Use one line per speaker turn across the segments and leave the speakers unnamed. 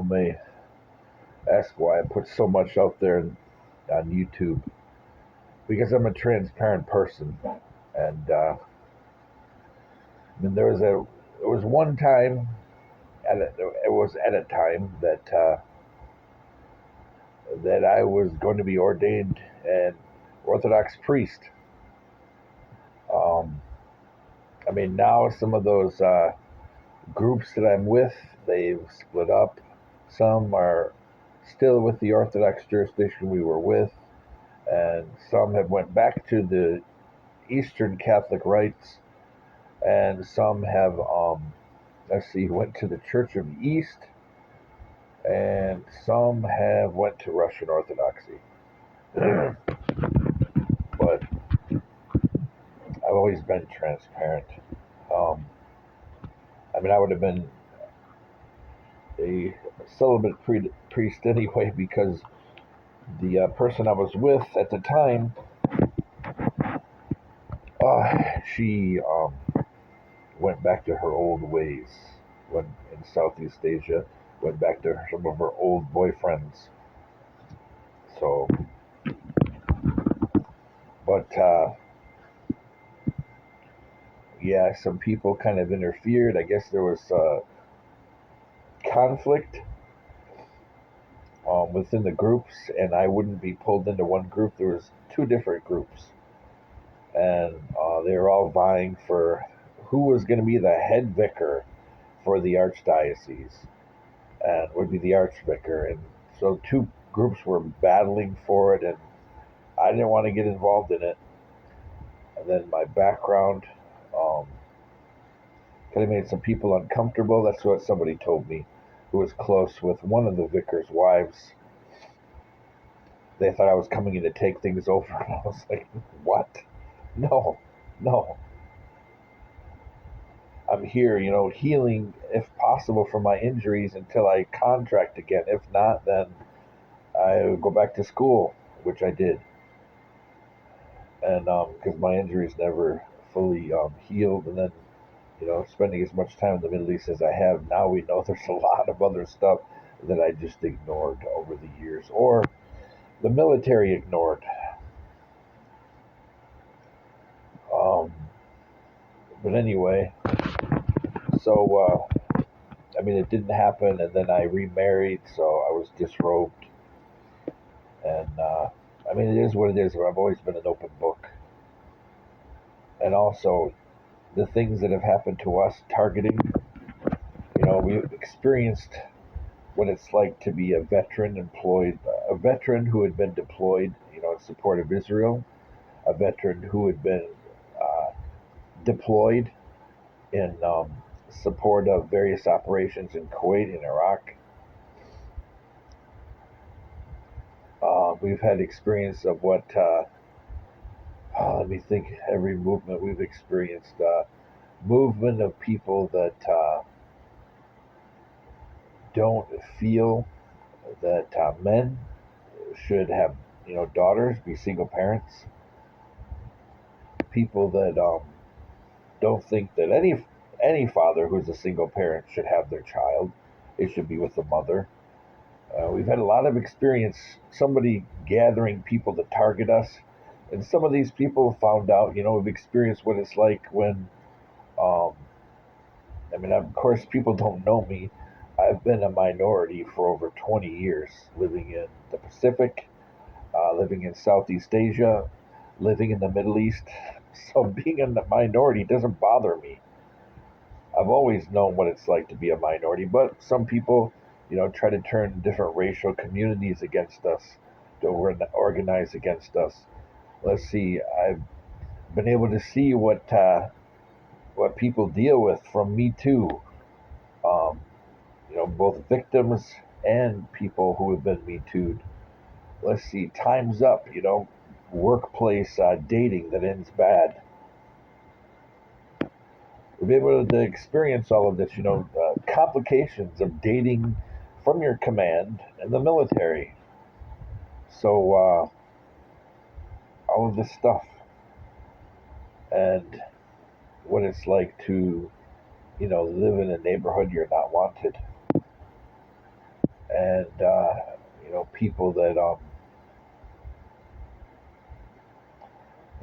people may ask why I put so much out there on YouTube. Because I'm a transparent person, and I mean, there was one time, it was at a time that I was going to be ordained an Orthodox priest. Um, I mean, now some of those groups that I'm with, they've split up. Some are still with the Orthodox jurisdiction we were with, and some have went back to the Eastern Catholic rites, and some have, let's see, went to the Church of the East, and some have went to Russian Orthodoxy. But I've always been transparent. Um, I mean, I would have been a celibate priest anyway because the person I was with at the time, she went back to her old ways when in Southeast Asia, went back to some of her old boyfriends. So, but yeah, some people kind of interfered. I guess there was conflict within the groups, and I wouldn't be pulled into one group. There was two different groups, and they were all vying for who was going to be the head vicar for the archdiocese, and would be the archvicar. And so two groups were battling for it, and I didn't want to get involved in it. And then my background um, kind of made some people uncomfortable. That's what somebody told me who was close with one of the vicar's wives. They thought I was coming in to take things over. And I was like, what? No, no. I'm here, healing if possible from my injuries until I contract again. If not, then I would go back to school, which I did. And because my injuries never fully healed, and then spending as much time in the Middle East as I have now, we know there's a lot of other stuff that I just ignored over the years, or the military ignored. Um, but anyway, so I mean, it didn't happen, and then I remarried, so I was disrobed, and I mean, it is what it is. I've always been an open book, and also the things that have happened to us, targeting. We've experienced what it's like to be a veteran who had been deployed, in support of Israel, a veteran who had been uh, deployed in support of various operations in Kuwait and Iraq. We've had experience of what, let me think, every movement we've experienced. Movement of people that don't feel that men should have, daughters, be single parents. People that don't think that any father who's a single parent should have their child. It should be with the mother. We've had a lot of experience, somebody gathering people to target us. And some of these people found out, we've experienced what it's like when, um, I mean, of course, people don't know me. I've been a minority for over 20 years, living in the Pacific, living in Southeast Asia, living in the Middle East. So being a minority doesn't bother me. I've always known what it's like to be a minority, but some people, try to turn different racial communities against us, to organize against us. Let's see, I've been able to see what people deal with from Me Too. Um, both victims and people who have been Me Too'd. Let's see, Time's Up. Workplace dating that ends bad. We'll be able to experience all of this, complications of dating from your command and the military. So, all of this stuff and what it's like to, live in a neighborhood you're not wanted. and people that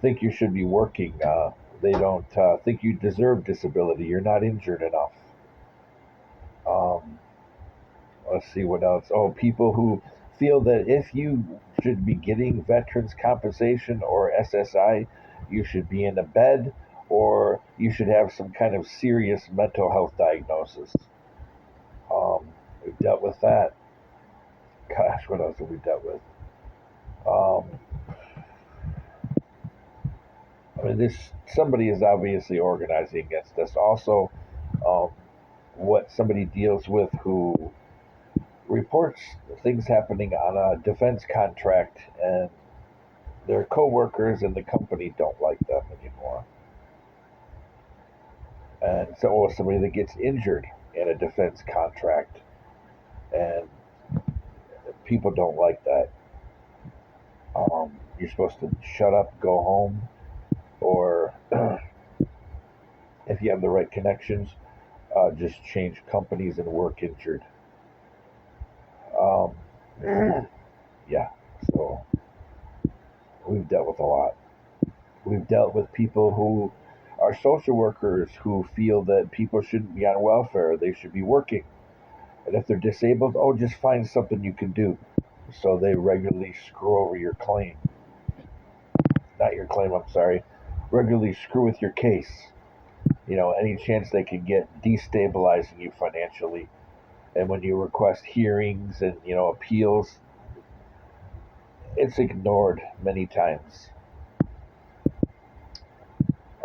think you should be working. They don't think you deserve disability. You're not injured enough. Um, let's see what else. Oh, people who feel that if you should be getting veterans compensation or SSI, you should be in a bed or you should have some kind of serious mental health diagnosis. We've dealt with that. Gosh, what else have we dealt with? Um, I mean, this somebody is obviously organizing against us. Also, um, what somebody deals with who reports things happening on a defense contract, and their coworkers in the company don't like them anymore. And so, or somebody that gets injured in a defense contract, and people don't like that. You're supposed to shut up, go home, or if you have the right connections, just change companies and work injured. Um, yeah, so we've dealt with a lot. We've dealt with people who are social workers who feel that people shouldn't be on welfare, they should be working. And if they're disabled, oh, just find something you can do. So they regularly screw over your claim. Not your claim, I'm sorry. Regularly screw with your case. Any chance they can get destabilizing you financially. And when you request hearings and, appeals, it's ignored many times.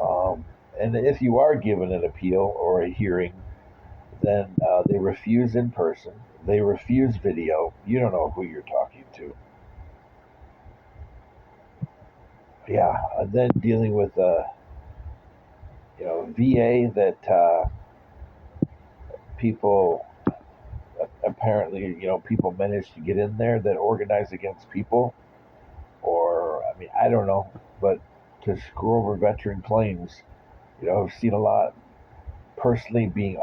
Um, and if you are given an appeal or a hearing, then they refuse in person. They refuse video. You don't know who you're talking to. Yeah, and then dealing with VA that people apparently people manage to get in there that organize against people, or I mean I don't know, but to screw over veteran claims, I've seen a lot personally being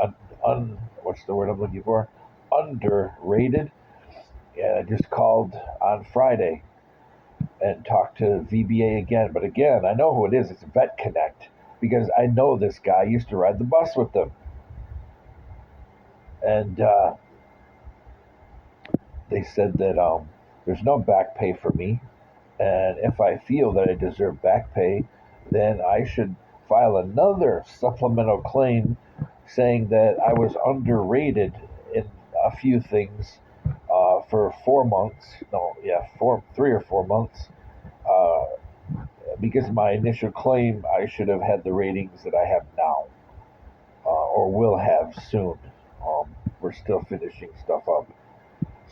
what's the word I'm looking for, underrated. And I just called on Friday and talk to VBA again. But again, I know who it is. It's Vet Connect because I know this guy. I used to ride the bus with them, and they said that there's no back pay for me, and if I feel that I deserve back pay, then I should file another supplemental claim saying that I was underrated in a few things for 4 months. No, yeah, 3 or 4 months. Uh, because my initial claim, I should have had the ratings that I have now, or will have soon. We're still finishing stuff up.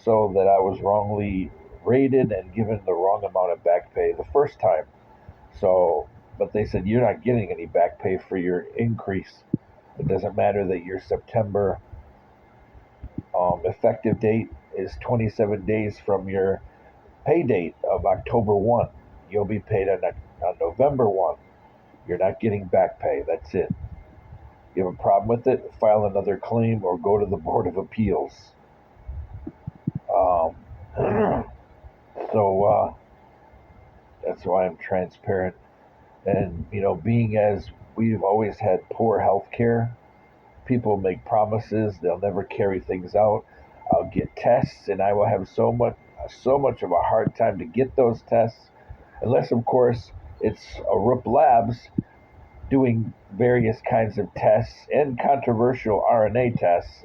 So that I was wrongly rated and given the wrong amount of back pay the first time. So, but they said, you're not getting any back pay for your increase. It doesn't matter that your September effective date is 27 days from your pay date of October 1. You'll be paid on November 1. You're not getting back pay. That's it. You have a problem with it, file another claim or go to the Board of Appeals. Um, so that's why I'm transparent. And, being as we've always had poor health care, people make promises, they'll never carry things out. I'll get tests and I will have so much of a hard time to get those tests, unless of course it's a RUP Labs doing various kinds of tests and controversial RNA tests,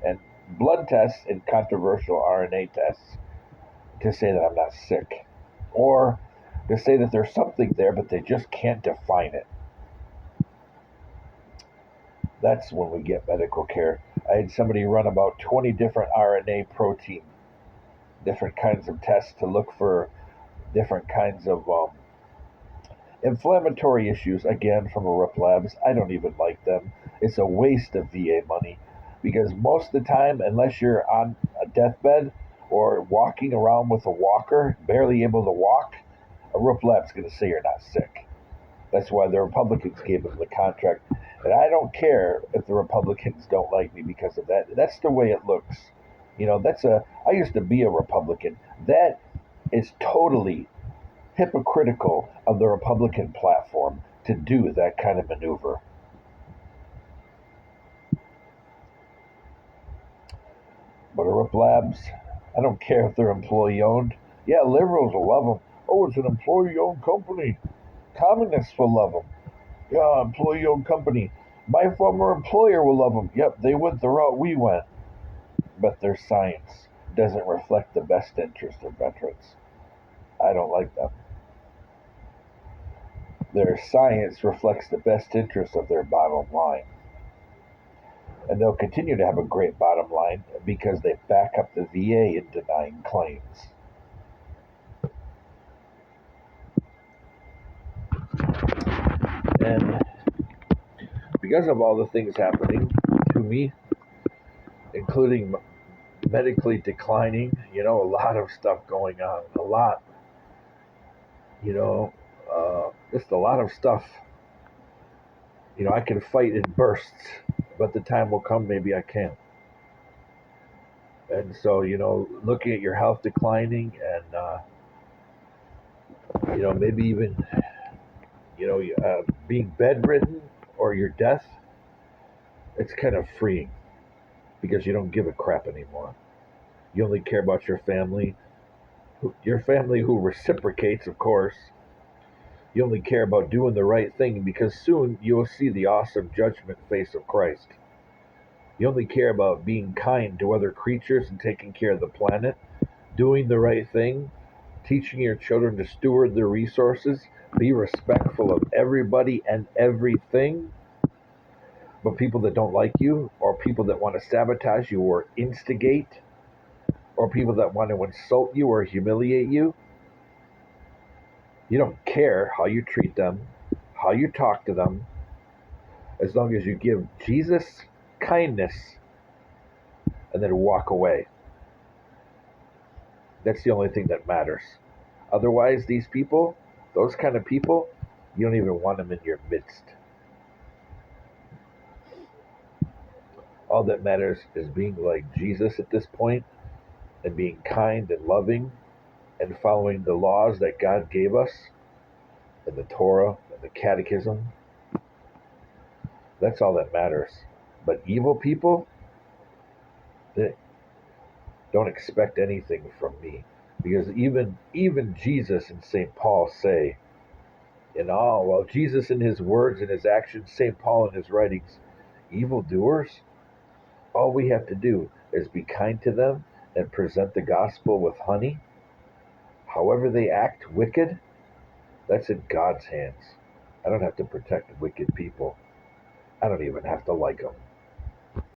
and blood tests and controversial RNA tests to say that I'm not sick. Or to say that there's something there, but they just can't define it. That's when we get medical care. I had somebody run about 20 different RNA protein, different kinds of tests to look for different kinds of inflammatory issues, again, from RUP Labs. I don't even like them. It's a waste of VA money because most of the time, unless you're on a deathbed or walking around with a walker, barely able to walk, a RUP Lab's going to say you're not sick. That's why the Republicans gave him the contract. And I don't care if the Republicans don't like me because of that. That's the way it looks. I used to be a Republican. That is totally hypocritical of the Republican platform to do that kind of maneuver. Butterup Labs, I don't care if they're employee owned. Yeah, liberals will love them. Oh, it's an employee owned company. Communists will love them. Yeah, employee owned company. My former employer will love them. Yep, they went the route we went. But their science doesn't reflect the best interest of veterans. I don't like them. Their science reflects the best interest of their bottom line. And they'll continue to have a great bottom line because they back up the VA in denying claims. And because of all the things happening to me, including medically declining, a lot of stuff going on, a lot, just a lot of stuff. I can fight in bursts, but the time will come maybe I can't. And so, looking at your health declining and, maybe even, being bedridden or your death, it's kind of freeing because you don't give a crap anymore. You only care about your family who reciprocates, of course. You only care about doing the right thing because soon you will see the awesome judgment face of Christ. You only care about being kind to other creatures and taking care of the planet, doing the right thing, teaching your children to steward their resources, be respectful of everybody and everything. But people that don't like you, or people that want to sabotage you or instigate, or people that want to insult you or humiliate you, you don't care how you treat them, how you talk to them, as long as you give Jesus kindness and then walk away. That's the only thing that matters. Otherwise, those kind of people, you don't even want them in your midst. All that matters is being like Jesus at this point and being kind and loving and following the laws that God gave us in the Torah and the Catechism. That's all that matters. But evil people, they don't expect anything from me. Because even Jesus and St. Paul say, Jesus in his words and his actions, St. Paul in his writings, evildoers, all we have to do is be kind to them and present the gospel with honey. However they act wicked, that's in God's hands. I don't have to protect wicked people. I don't even have to like them.